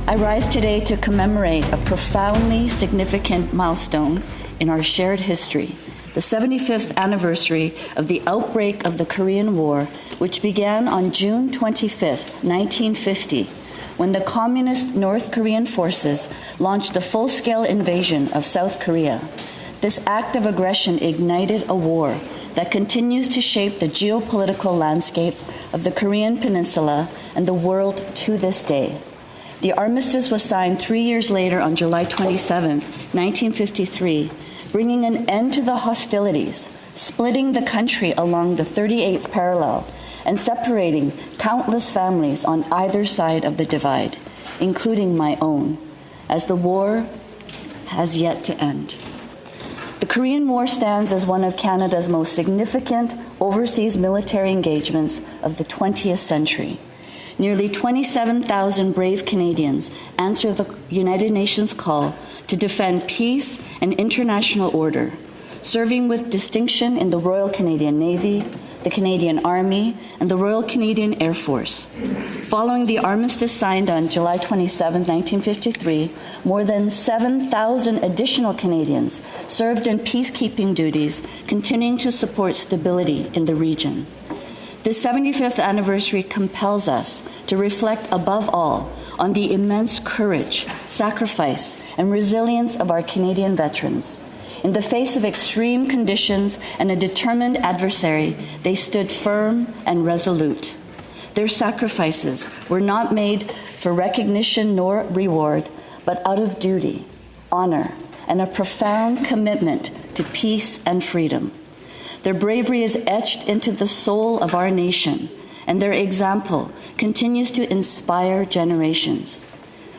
I rise today to commemorate a profoundly significant milestone in our shared history, the 75th anniversary of the outbreak of the Korean War, which began on June 25, 1950, when the communist North Korean forces launched a full-scale invasion of South Korea. This act of aggression ignited a war that continues to shape the geopolitical landscape of the Korean Peninsula and the world to this day. The armistice was signed 3 years later on July 27, 1953, bringing an end to the hostilities, splitting the country along the 38th parallel, and separating countless families on either side of the divide, including my own, as the war has yet to end. The Korean War stands as one of Canada's most significant overseas military engagements of the 20th century. Nearly 27,000 brave Canadians answered the United Nations call to defend peace and international order, serving with distinction in the Royal Canadian Navy, the Canadian Army, and the Royal Canadian Air Force. Following the armistice signed on July 27, 1953, more than 7,000 additional Canadians served in peacekeeping duties, continuing to support stability in the region. This 75th anniversary compels us to reflect above all on the immense courage, sacrifice, and resilience of our Canadian veterans. In the face of extreme conditions and a determined adversary, they stood firm and resolute. Their sacrifices were not made for recognition nor reward, but out of duty, honor, and a profound commitment to peace and freedom. Their bravery is etched into the soul of our nation, and their example continues to inspire generations.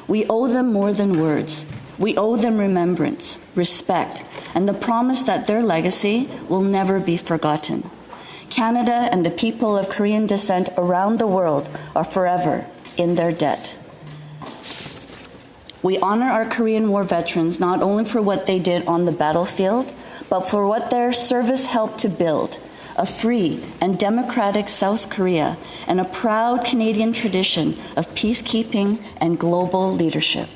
We owe them more than words. We owe them remembrance, respect, and the promise that their legacy will never be forgotten. Canada and the people of Korean descent around the world are forever in their debt. We honor our Korean War veterans not only for what they did on the battlefield, but for what their service helped to build, a free and democratic South Korea and a proud Canadian tradition of peacekeeping and global leadership.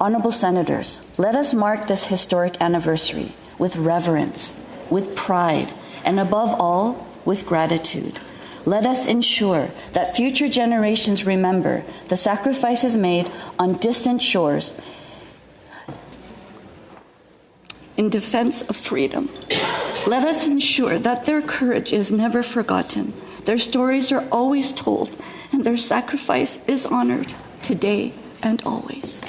Honourable Senators, let us mark this historic anniversary with reverence, with pride, and above all, with gratitude. Let us ensure that future generations remember the sacrifices made on distant shores in defense of freedom. Let us ensure that their courage is never forgotten, their stories are always told, and their sacrifice is honored today and always.